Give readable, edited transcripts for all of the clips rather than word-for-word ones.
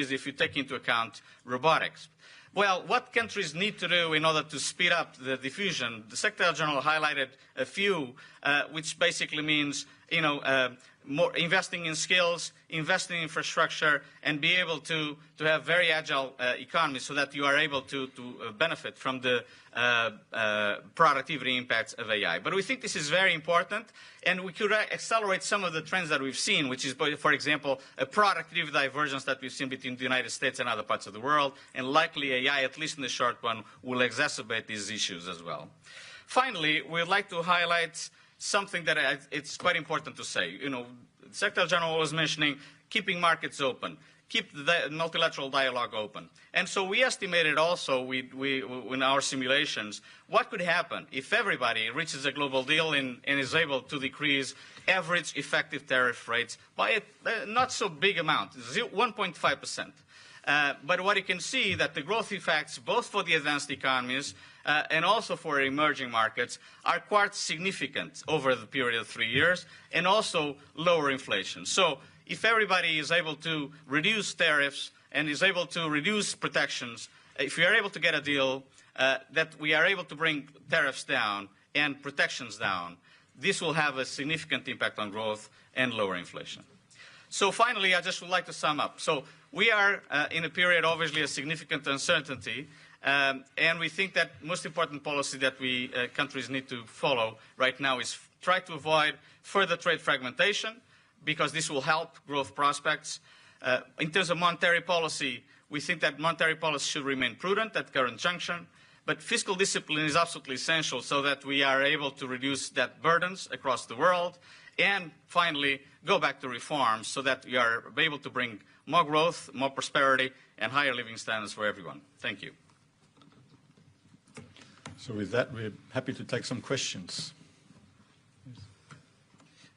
countries if you take into account robotics. Well, what countries need to do in order to speed up the diffusion? The Secretary General highlighted a few, which basically means, more investing in skills, investing in infrastructure, and be able to have very agile economies so that you are able to benefit from the productivity impacts of AI. But we think this is very important, and we could accelerate some of the trends that we've seen, which is, for example, a productivity divergence that we've seen between the United States and other parts of the world, and likely AI, at least in the short run, will exacerbate these issues as well. Finally, we'd like to highlight something that it's quite important to say. The Secretary General was mentioning keeping markets open, keep the multilateral dialogue open. And so we estimated also in our simulations what could happen if everybody reaches a global deal and is able to decrease average effective tariff rates by a not so big amount, 1.5%. But what you can see that the growth effects, both for the advanced economies and also for emerging markets, are quite significant over the period of 3 years, and also lower inflation. So if everybody is able to reduce tariffs and is able to reduce protections, if we are able to get a deal that we are able to bring tariffs down and protections down, this will have a significant impact on growth and lower inflation. So finally, I just would like to sum up. So we are in a period, obviously, of significant uncertainty, and we think that most important policy that countries need to follow right now is try to avoid further trade fragmentation, because this will help growth prospects. In terms of monetary policy, we think that monetary policy should remain prudent at current junction, but fiscal discipline is absolutely essential so that we are able to reduce debt burdens across the world, and finally, go back to reforms so that we are able to bring more growth, more prosperity, and higher living standards for everyone. Thank you. So with that, we're happy to take some questions.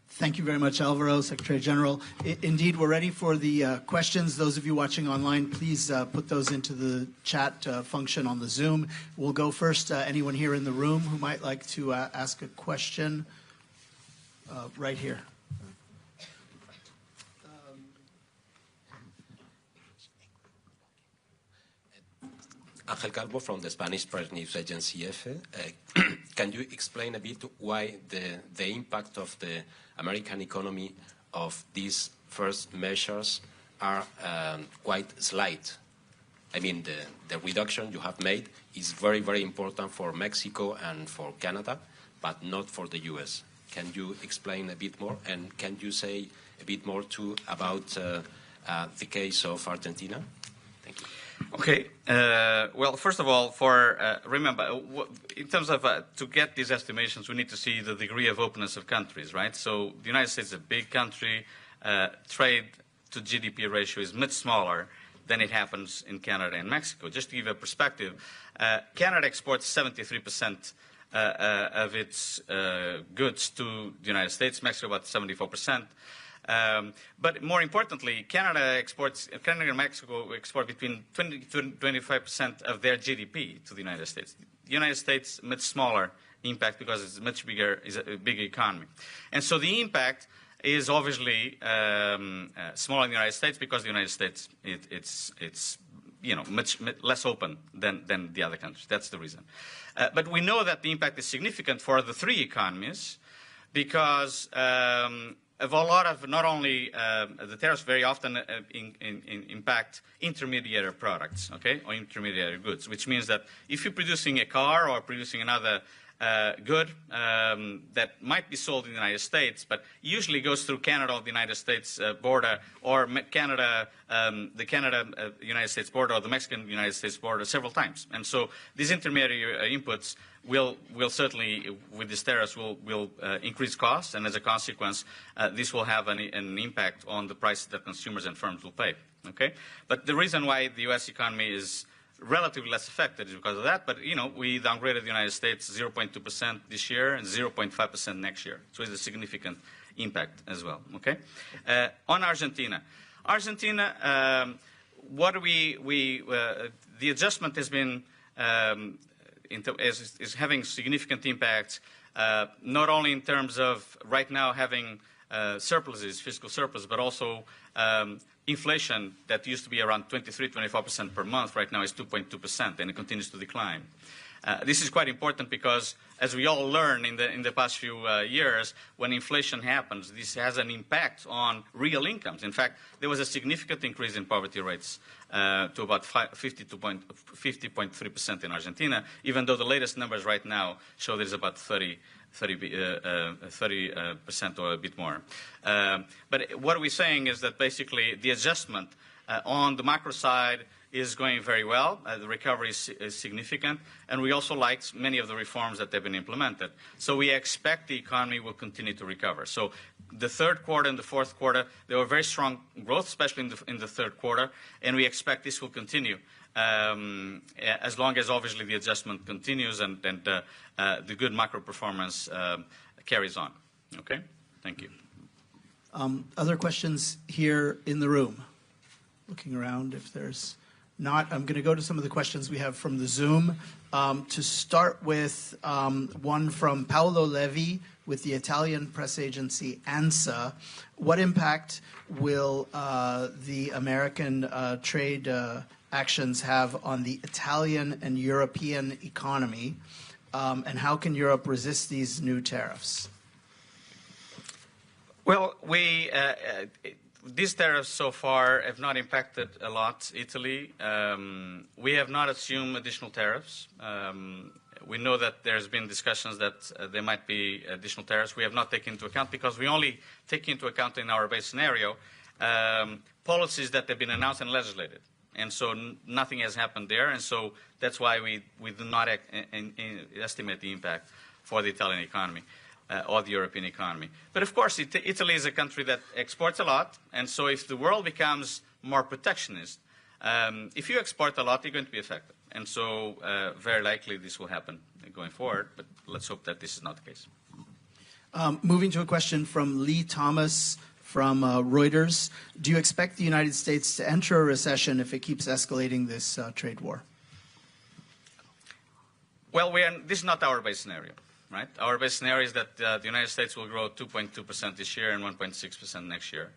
Thank you very much, Alvaro, Secretary General. Indeed, we're ready for the questions. Those of you watching online, please put those into the chat function on the Zoom. We'll go first. Anyone here in the room who might like to ask a question? Right here. Ángel Calvo from the Spanish press news agency EFE. Can you explain a bit why the impact of the American economy of these first measures are quite slight? I mean, the reduction you have made is very, very important for Mexico and for Canada, but not for the US. Can you explain a bit more? And can you say a bit more, too, about the case of Argentina? Thank you. Okay. Well, first of all, remember, in terms of to get these estimations, we need to see the degree of openness of countries, right? So the United States is a big country. Trade to GDP ratio is much smaller than it happens in Canada and Mexico. Just to give a perspective, Canada exports 73% of its goods to the United States, Mexico about 74%. But more importantly, Canada and Mexico export between 20 to 25% of their GDP to the United States. The United States, much smaller impact because it's much bigger, is a big economy. And so the impact is obviously smaller in the United States because the United States, it's much less open than the other countries. That's the reason. But we know that the impact is significant for the three economies because of a lot of not only the tariffs very often impact intermediary products, okay, or intermediary goods, which means that if you're producing a car or producing another good that might be sold in the United States, but usually goes through Canada or the United States border, or Canada, the Canada-United States border, or the Mexican-United States border several times. And so these intermediary inputs will certainly, with these tariffs, will increase costs, and as a consequence, this will have an impact on the price that consumers and firms will pay. Okay, but the reason why the U.S. economy is relatively less affected is because of that. But we downgraded the United States 0.2% this year and 0.5% next year, so it's a significant impact as well. Okay, on Argentina, what the adjustment has been. Is having significant impact, not only in terms of right now having surpluses, fiscal surplus, but also inflation that used to be around 23-24% per month right now is 2.2%, and it continues to decline. This is quite important because, as we all learned in the past few years, when inflation happens, this has an impact on real incomes. In fact, there was a significant increase in poverty rates to about 50.3% in Argentina, even though the latest numbers right now show there's about 30% or a bit more. But what we're saying is that basically the adjustment on the macro side is going very well. The recovery is significant, and we also like many of the reforms that have been implemented. So we expect the economy will continue to recover. So the third quarter and the fourth quarter, there were very strong growth, especially in the third quarter, and we expect this will continue as long as obviously the adjustment continues and the good macro performance carries on. Okay? Thank you. Other questions here in the room? Looking around if there's not. I'm going to go to some of the questions we have from the Zoom. To start with, one from Paolo Levi with the Italian press agency ANSA. What impact will the American trade actions have on the Italian and European economy? And how can Europe resist these new tariffs? Well, these tariffs so far have not impacted a lot Italy. We have not assumed additional tariffs. We know that there's been discussions that there might be additional tariffs. We have not taken into account because we only take into account in our base scenario policies that have been announced and legislated. And so nothing has happened there. And so that's why we do not estimate the impact for the Italian economy. Or the European economy. But of course, Italy is a country that exports a lot, and so if the world becomes more protectionist, if you export a lot, you're going to be affected. And so very likely this will happen going forward, but let's hope that this is not the case. Moving to a question from Lee Thomas from Reuters. Do you expect the United States to enter a recession if it keeps escalating this trade war? Well, this is not our base scenario. Right? Our base scenario is that the United States will grow 2.2% this year and 1.6% next year,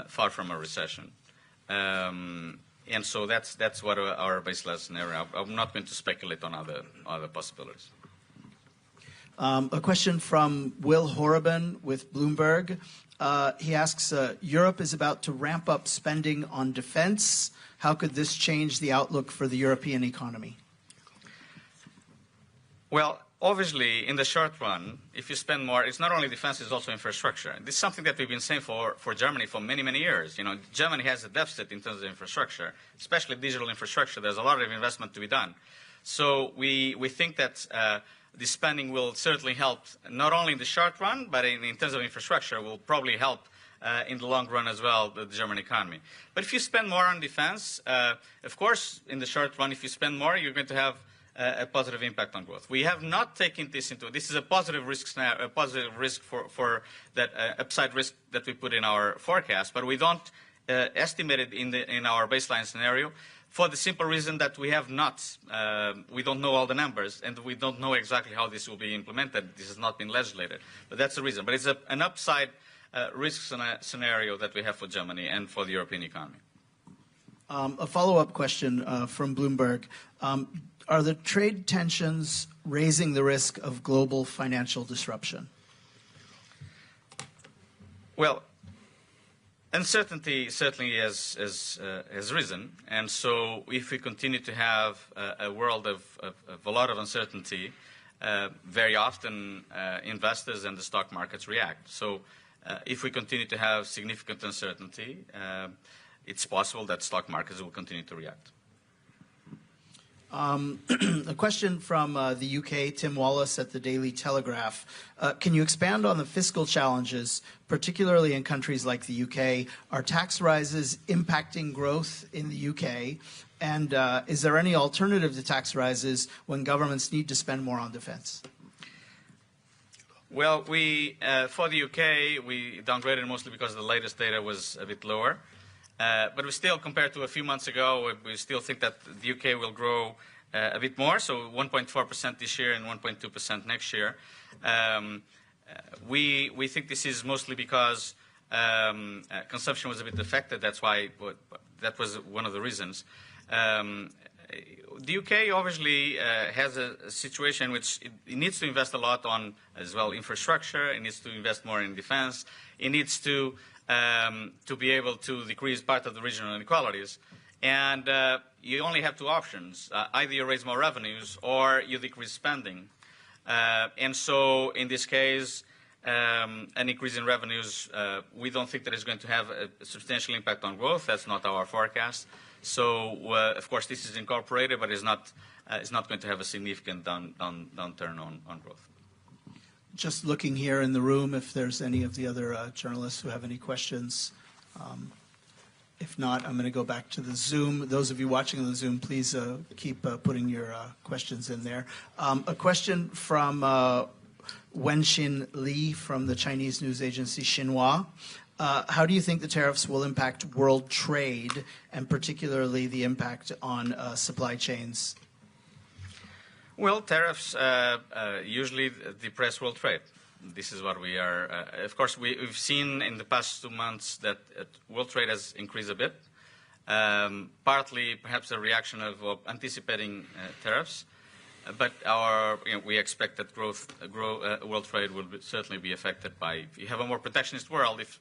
far from a recession. And so that's what our baseline scenario. I'm not going to speculate on other possibilities. A question from Will Horriban with Bloomberg. He asks, Europe is about to ramp up spending on defense. How could this change the outlook for the European economy? Well, obviously, in the short run, if you spend more, it's not only defense, it's also infrastructure. This is something that we've been saying for Germany for many, many years. You know, Germany has a deficit in terms of infrastructure, especially digital infrastructure. There's a lot of investment to be done. So we think that the spending will certainly help, not only in the short run, but in terms of infrastructure, will probably help in the long run as well, the German economy. But if you spend more on defense, of course, in the short run, if you spend more, you're going to have a positive impact on growth. We have not taken this into. This is a positive risk scenario, a positive risk for that upside risk that we put in our forecast, but we don't estimate it in our baseline scenario for the simple reason that we have not. We don't know all the numbers, and we don't know exactly how this will be implemented. This has not been legislated, but that's the reason. But it's an upside risk scenario that we have for Germany and for the European economy. A follow-up question from Bloomberg. Are the trade tensions raising the risk of global financial disruption? Well, uncertainty certainly has risen. And so if we continue to have a world of a lot of uncertainty, very often investors and the stock markets react. So if we continue to have significant uncertainty, it's possible that stock markets will continue to react. A question from the UK, Tim Wallace at the Daily Telegraph. Can you expand on the fiscal challenges, particularly in countries like the UK? Are tax rises impacting growth in the UK? And is there any alternative to tax rises when governments need to spend more on defense? Well, for the UK, we downgraded mostly because the latest data was a bit lower. But we still, compared to a few months ago, we still think that the UK will grow a bit more, so 1.4% this year and 1.2% next year. We think this is mostly because consumption was a bit affected. That's why that was one of the reasons. The UK obviously has a situation in which it needs to invest a lot on, as well, infrastructure. It needs to invest more in defense. It needs to be able to decrease part of the regional inequalities. And you only have two options. Either you raise more revenues or you decrease spending. And so in this case, an increase in revenues, we don't think that is going to have a substantial impact on growth. That's not our forecast. So, of course, this is incorporated, but it's not going to have a significant downturn on growth. Just looking here in the room, if there's any of the other journalists who have any questions. If not, I'm going to go back to the Zoom. Those of you watching on the Zoom, please keep putting your questions in there. A question from Wenxin Li from the Chinese news agency Xinhua. How do you think the tariffs will impact world trade, and particularly the impact on supply chains? Well, tariffs usually depress world trade. This is what we are. Of course, we've seen in the past 2 months that world trade has increased a bit, partly perhaps a reaction of anticipating tariffs. But we expect that world trade will certainly be affected by. If you have a more protectionist world, if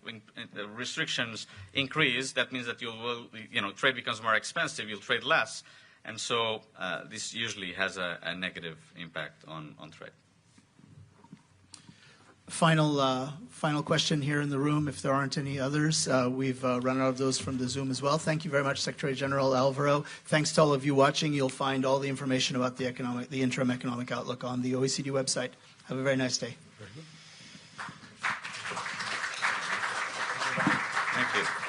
restrictions increase, that means that trade becomes more expensive. You'll trade less, and so this usually has a negative impact on trade. Final question here in the room, if there aren't any others. We've run out of those from the Zoom as well. Thank you very much, Secretary General Alvaro. Thanks to all of you watching. You'll find all the information about the interim economic outlook on the OECD website. Have a very nice day. Thank you.